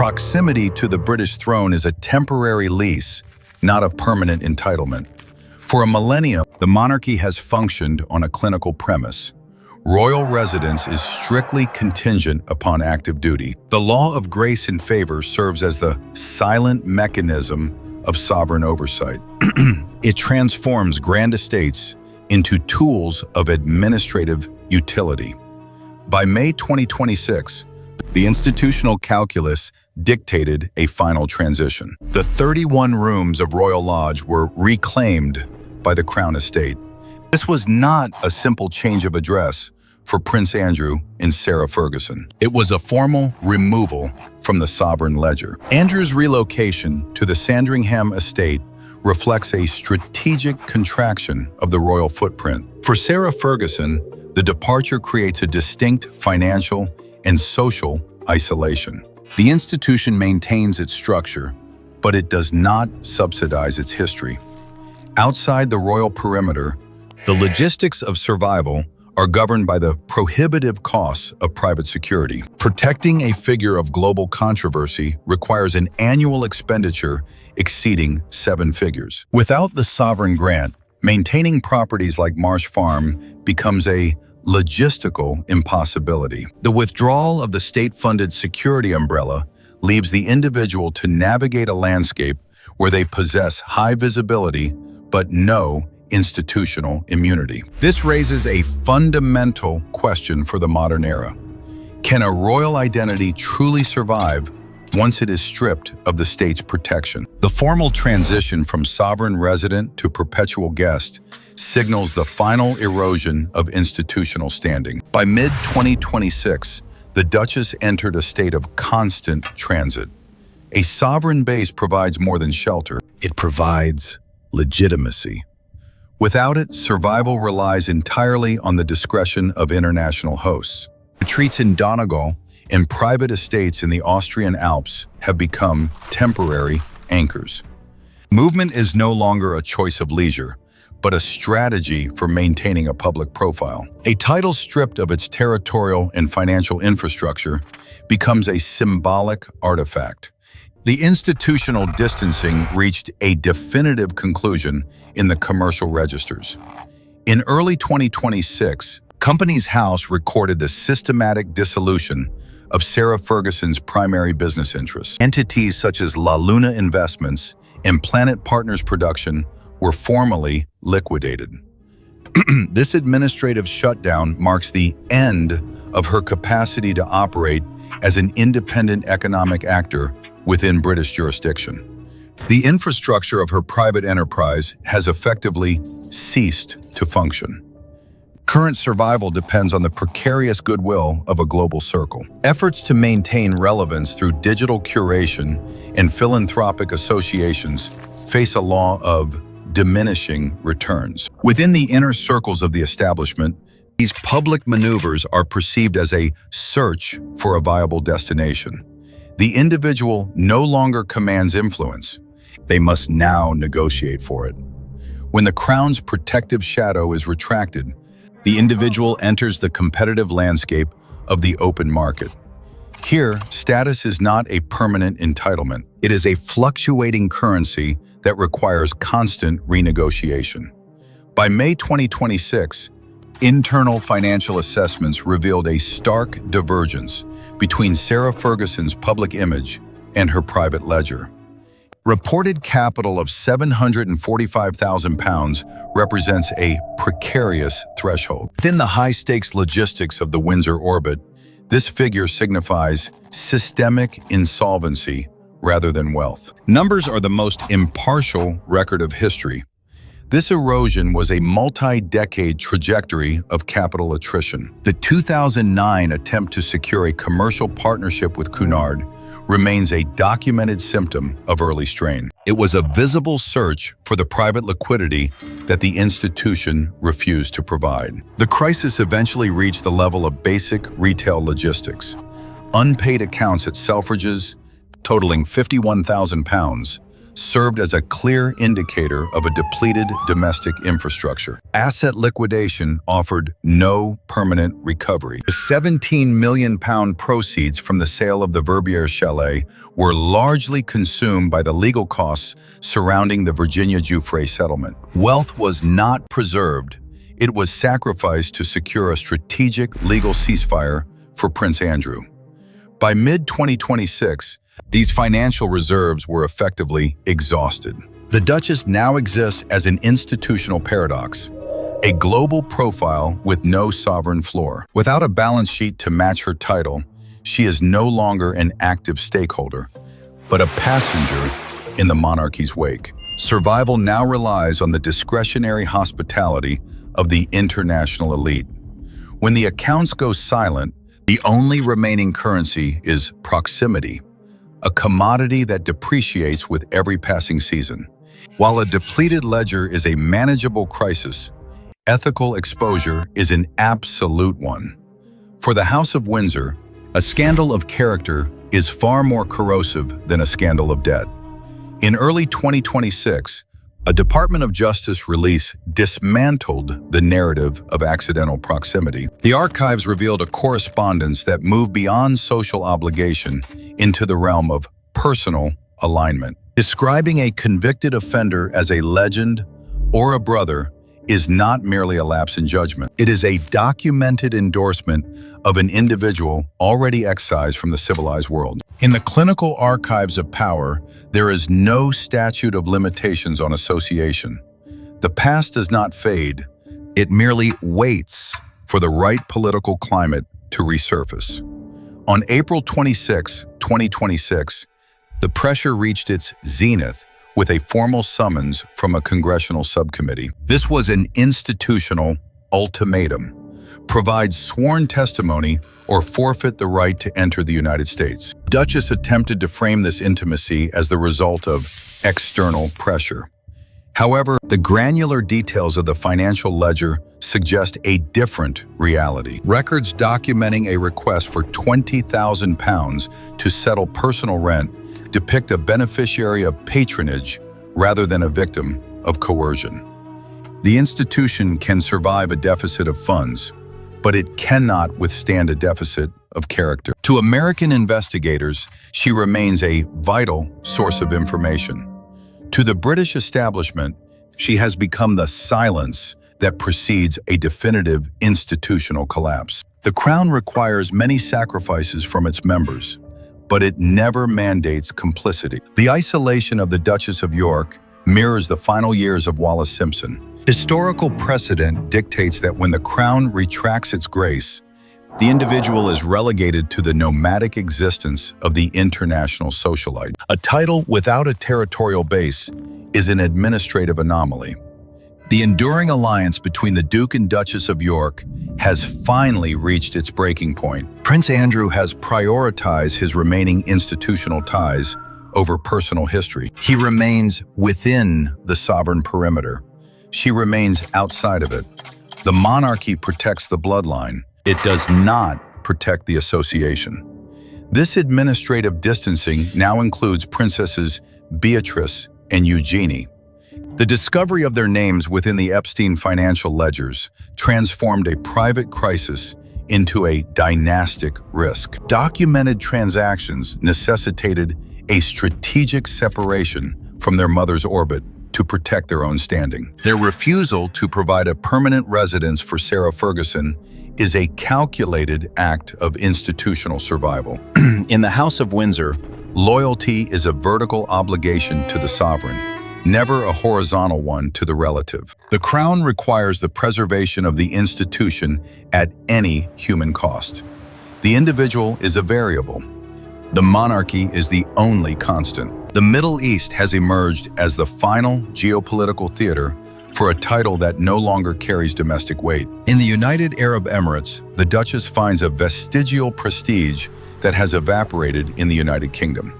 Proximity to the British throne is a temporary lease, not a permanent entitlement. For a millennium, the monarchy has functioned on a clinical premise. Royal residence is strictly contingent upon active duty. The law of grace and favor serves as the silent mechanism of sovereign oversight. It transforms grand estates into tools of administrative utility. By May 2026, the institutional calculus dictated a final transition. The 31 rooms of Royal Lodge were reclaimed by the Crown Estate. This was not a simple change of address for Prince Andrew and Sarah Ferguson. It was a formal removal from the sovereign ledger. Andrew's relocation to the Sandringham estate reflects a strategic contraction of the royal footprint. For Sarah Ferguson, the departure creates a distinct financial and social isolation. The institution maintains its structure, but it does not subsidize its history. Outside the royal perimeter, the logistics of survival are governed by the prohibitive costs of private security. Protecting a figure of global controversy requires an annual expenditure exceeding 7 figures. Without the sovereign grant, maintaining properties like Marsh Farm becomes a logistical impossibility. The withdrawal of the state-funded security umbrella leaves the individual to navigate a landscape where they possess high visibility but no institutional immunity. This raises a fundamental question for the modern era. Can a royal identity truly survive once it is stripped of the state's protection? The formal transition from sovereign resident to perpetual guest signals the final erosion of institutional standing. By mid-2026, the Duchess entered a state of constant transit. A sovereign base provides more than shelter. It provides legitimacy. Without it, survival relies entirely on the discretion of international hosts. Retreats in Donegal and private estates in the Austrian Alps have become temporary anchors. Movement is no longer a choice of leisure, but a strategy for maintaining a public profile. A title stripped of its territorial and financial infrastructure becomes a symbolic artifact. The institutional distancing reached a definitive conclusion in the commercial registers. In early 2026, Companies House recorded the systematic dissolution of Sarah Ferguson's primary business interests. Entities such as La Luna Investments and Planet Partners Production were formally liquidated. This administrative shutdown marks the end of her capacity to operate as an independent economic actor within British jurisdiction. The infrastructure of her private enterprise has effectively ceased to function. Current survival depends on the precarious goodwill of a global circle. Efforts to maintain relevance through digital curation and philanthropic associations face a law of diminishing returns. Within the inner circles of the establishment, these public maneuvers are perceived as a search for a viable destination. The individual no longer commands influence. They must now negotiate for it. When the crown's protective shadow is retracted, the individual enters the competitive landscape of the open market. Here, status is not a permanent entitlement. It is a fluctuating currency that requires constant renegotiation. By May 2026, internal financial assessments revealed a stark divergence between Sarah Ferguson's public image and her private ledger. Reported capital of £745,000 represents a precarious threshold. Within the high-stakes logistics of the Windsor orbit, this figure signifies systemic insolvency rather than wealth. Numbers are the most impartial record of history. This erosion was a multi-decade trajectory of capital attrition. The 2009 attempt to secure a commercial partnership with Cunard remains a documented symptom of early strain. It was a visible search for the private liquidity that the institution refused to provide. The crisis eventually reached the level of basic retail logistics. Unpaid accounts at Selfridges, totaling £51,000, served as a clear indicator of a depleted domestic infrastructure. Asset liquidation offered no permanent recovery. The £17 million proceeds from the sale of the Verbier chalet were largely consumed by the legal costs surrounding the Virginia Giuffre settlement. Wealth was not preserved. It was sacrificed to secure a strategic legal ceasefire for Prince Andrew. By mid-2026, these financial reserves were effectively exhausted. The Duchess now exists as an institutional paradox, a global profile with no sovereign floor. Without a balance sheet to match her title, she is no longer an active stakeholder, but a passenger in the monarchy's wake. Survival now relies on the discretionary hospitality of the international elite. When the accounts go silent, the only remaining currency is proximity, a commodity that depreciates with every passing season. While a depleted ledger is a manageable crisis, ethical exposure is an absolute one. For the House of Windsor, a scandal of character is far more corrosive than a scandal of debt. In early 2026, a Department of Justice release dismantled the narrative of accidental proximity. The archives revealed a correspondence that moved beyond social obligation into the realm of personal alignment. Describing a convicted offender as a legend or a brother is not merely a lapse in judgment. It is a documented endorsement of an individual already excised from the civilized world. In the clinical archives of power, there is no statute of limitations on association. The past does not fade. It merely waits for the right political climate to resurface. On April 26, 2026, the pressure reached its zenith with a formal summons from a congressional subcommittee. This was an institutional ultimatum: provide sworn testimony or forfeit the right to enter the United States. Duchess attempted to frame this intimacy as the result of external pressure. However, the granular details of the financial ledger suggest a different reality. Records documenting a request for £20,000 to settle personal rent depict a beneficiary of patronage rather than a victim of coercion. The institution can survive a deficit of funds, but it cannot withstand a deficit of character. To American investigators, she remains a vital source of information. To the British establishment, she has become the silence that precedes a definitive institutional collapse. The Crown requires many sacrifices from its members, but it never mandates complicity. The isolation of the Duchess of York mirrors the final years of Wallis Simpson. Historical precedent dictates that when the Crown retracts its grace, the individual is relegated to the nomadic existence of the international socialite. A title without a territorial base is an administrative anomaly. The enduring alliance between the Duke and Duchess of York has finally reached its breaking point. Prince Andrew has prioritized his remaining institutional ties over personal history. He remains within the sovereign perimeter. She remains outside of it. The monarchy protects the bloodline. It does not protect the association. This administrative distancing now includes Princesses Beatrice and Eugenie. The discovery of their names within the Epstein financial ledgers transformed a private crisis into a dynastic risk. Documented transactions necessitated a strategic separation from their mother's orbit to protect their own standing. Their refusal to provide a permanent residence for Sarah Ferguson is a calculated act of institutional survival. In the House of Windsor, loyalty is a vertical obligation to the sovereign, never a horizontal one to the relative. The Crown requires the preservation of the institution at any human cost. The individual is a variable. The monarchy is the only constant. The Middle East has emerged as the final geopolitical theater for a title that no longer carries domestic weight. In the United Arab Emirates, the Duchess finds a vestigial prestige that has evaporated in the United Kingdom.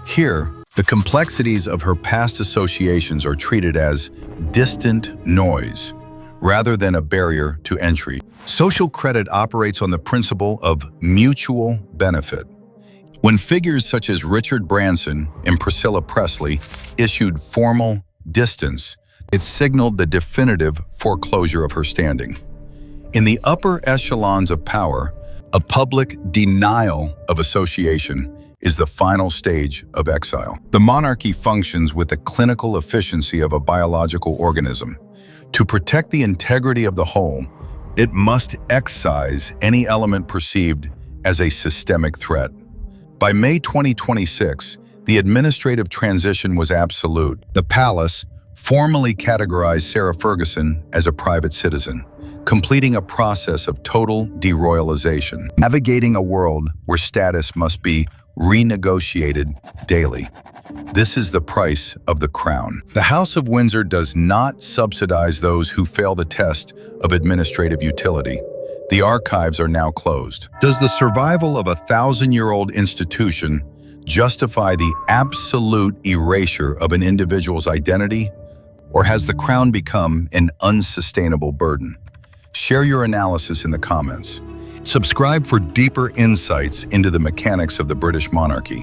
Here, the complexities of her past associations are treated as distant noise, rather than a barrier to entry. Social credit operates on the principle of mutual benefit. When figures such as Richard Branson and Priscilla Presley issued formal distance, it signaled the definitive foreclosure of her standing. In the upper echelons of power, a public denial of association is the final stage of exile. The monarchy functions with the clinical efficiency of a biological organism. To protect the integrity of the whole, it must excise any element perceived as a systemic threat. By May 2026, the administrative transition was absolute. The palace formally categorized Sarah Ferguson as a private citizen, completing a process of total deroyalization, navigating a world where status must be renegotiated daily. This is the price of the crown. The House of Windsor does not subsidize those who fail the test of administrative utility. The archives are now closed. Does the survival of a 1,000-year-old institution justify the absolute erasure of an individual's identity? Or has the crown become an unsustainable burden? Share your analysis in the comments. Subscribe for deeper insights into the mechanics of the British monarchy.